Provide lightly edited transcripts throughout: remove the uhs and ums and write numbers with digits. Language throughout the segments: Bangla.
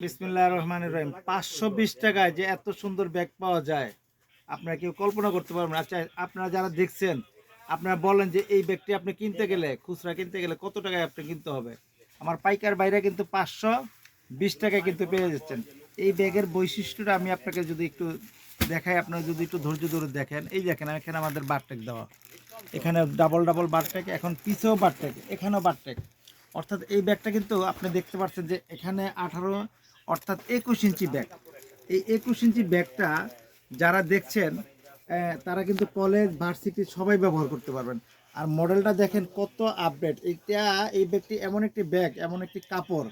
বিসমিল্লাহির রহমানির রহিম। 520 টাকায় যে এত সুন্দর ব্যাগ পাওয়া যায় আপনারা কেউ কল্পনা করতে পারবেন না। আচ্ছা, আপনারা যারা দেখছেন আপনারা বলেন যে এই ব্যাগটি আপনি কিনতে গেলে খুচরা কিনতে গেলে কত টাকায় আপনি কিনতে হবে। আমার পাইকার বাইরে কিন্তু 520 টাকায় কিন্তু পেয়ে যাচ্ছেন। এই ব্যাগের বৈশিষ্ট্যটা আমি আপনাকে যদি একটু দেখাই, আপনারা যদি একটু ধৈর্য ধরে দেখেন। এই দেখেন এখানে আমাদের বারটেক দেওয়া, এখানে ডাবল ডাবল বারটেক, এখন পিছেও বারটেক, এখানেও বারটেক। অর্থাৎ এই ব্যাগটা কিন্তু আপনি দেখতে পাচ্ছেন যে এখানে 18 অর্থাৎ 21 ইঞ্চি ব্যাগ। এই 21 ইঞ্চি ব্যাগটা যারা দেখছেন তারা কিন্তু কলেজ ভার্সিটি সবাই ব্যবহার করতে পারবেন। আর মডেলটা দেখেন কত আপডেট। এই ব্যাগটি এমন একটি ব্যাগ, এমন একটি কাপড়,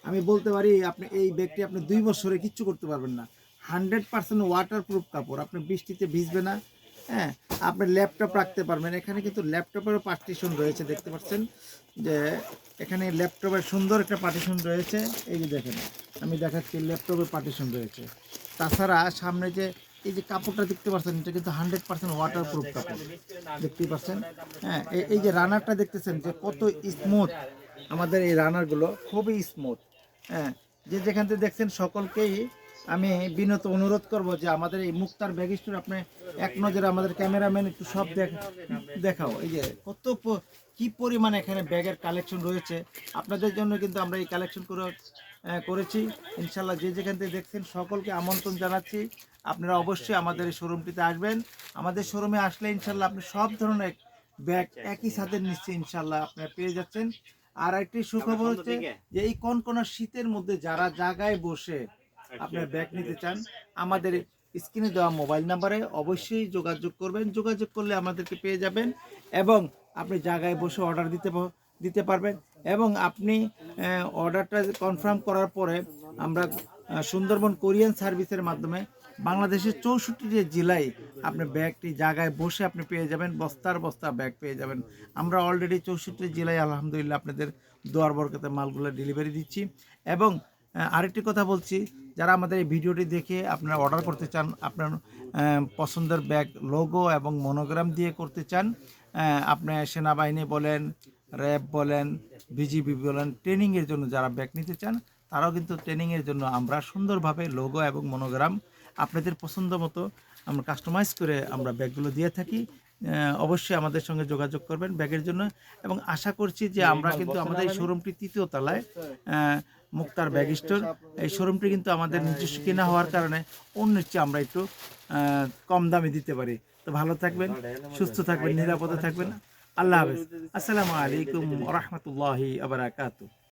আমি বলতে পারি আপনি এই ব্যাগটি আপনি 2 বছরে কিচ্ছু করতে পারবেন না। 100% ওয়াটারপ্রুফ কাপড়, আপনি বৃষ্টিতে ভিজবে না। হ্যাঁ, আপনি ল্যাপটপ রাখতে পারবেন। এখানে কিন্তু ল্যাপটপেরও পার্টিশন রয়েছে, দেখতে পাচ্ছেন যে এখানে ল্যাপটপের সুন্দর একটা পার্টিশন রয়েছে। এই যে দেখেন আমি দেখাচ্ছি, ল্যাপটপের পার্টিশন রয়েছে। তাছাড়া সামনে যে এই যে কাপড়টা দেখতে পাচ্ছেন, এটা কিন্তু 100% ওয়াটারপ্রুফ কাপড়, দেখতেই পাচ্ছেন। হ্যাঁ, এই যে রানারটা দেখতেছেন যে কত স্মুথ, আমাদের এই রানারগুলো খুবই স্মুথ। হ্যাঁ, যে যেখান থেকে দেখছেন সকলকেই আমি বিনত অনুরোধ করব যে আমাদের এই মুক্তার ব্যাগ স্টোর আপনি এক নজরে, আমাদের ক্যামেরাম্যান একটু সব দেখাও। এই যে কত কি পরিমাণ এখানে ব্যাগের কালেকশন রয়েছে আপনাদের জন্য, কিন্তু আমরা এই কালেকশন করেছি। ইনশাল্লাহ যে যেখান থেকে দেখছেন সকলকে আমন্ত্রণ জানাচ্ছি, আপনারা অবশ্যই আমাদের এই শোরুমটিতে আসবেন। আমাদের শোরুমে আসলে ইনশাল্লাহ আপনি সব ধরনের ব্যাগ একই সাথে নিশ্চয়ই ইনশাল্লাহ আপনারা পেয়ে যাচ্ছেন। আর একটি সুখবর হচ্ছে যে এই কনকনা শীতের মধ্যে যারা জায়গায় বসে আপনার ব্যাগ নিতে চান, আমাদের স্ক্রিনে দেওয়া মোবাইল নাম্বারে অবশ্যই যোগাযোগ করবেন। যোগাযোগ করলে আমাদেরকে পেয়ে যাবেন এবং আপনি জায়গায় বসে অর্ডার দিতে পারবেন। এবং আপনি অর্ডারটা কনফার্ম করার পরে আমরা সুন্দরবন কোরিয়ান সার্ভিসের মাধ্যমে বাংলাদেশের 64টি জেলায় আপনি ব্যাগটি জায়গায় বসে আপনি পেয়ে যাবেন, বস্তার বস্তা ব্যাগ পেয়ে যাবেন। আমরা অলরেডি 64 জেলায় আলহামদুলিল্লাহ আপনাদের দোয়ার বরকতে মালগুলো ডেলিভারি দিচ্ছি। এবং আরেকটি কথা বলছি, যারা আমাদের এই ভিডিওটি দেখে আপনারা অর্ডার করতে চান, আপনার পছন্দের ব্যাগ লোগো এবং মনোগ্রাম দিয়ে করতে চান, আপনি সেনাবাহিনী বলেন, র্যাব বলেন, বিজিবি বলেন, ট্রেনিংয়ের জন্য যারা ব্যাগ নিতে চান তারাও কিন্তু ট্রেনিংয়ের জন্য আমরা সুন্দরভাবে লোগো এবং মনোগ্রাম আপনাদের পছন্দ মতো আমরা কাস্টমাইজ করে আমরা ব্যাগগুলো দিয়ে থাকি। অবশ্যই আমাদের সঙ্গে যোগাযোগ করবেন ব্যাগের জন্য। এবং আশা করছি যে আমরা কিন্তু আমাদের এই শোরুমটি 3য় তলায়, মুক্তার ব্যাগ স্টোর, এই শোরুমটি কিন্তু আমাদের নিজস্ব কেনা হওয়ার কারণে অন্যের চেয়ে আমরা একটু কম দামে দিতে পারি। তো ভালো থাকবেন, সুস্থ থাকবেন, নিরাপদে থাকবেন। আল্লাহ হাফেজ। আসসালামু আলাইকুম ওয়া রাহমাতুল্লাহি ওয়া বারাকাতুহু।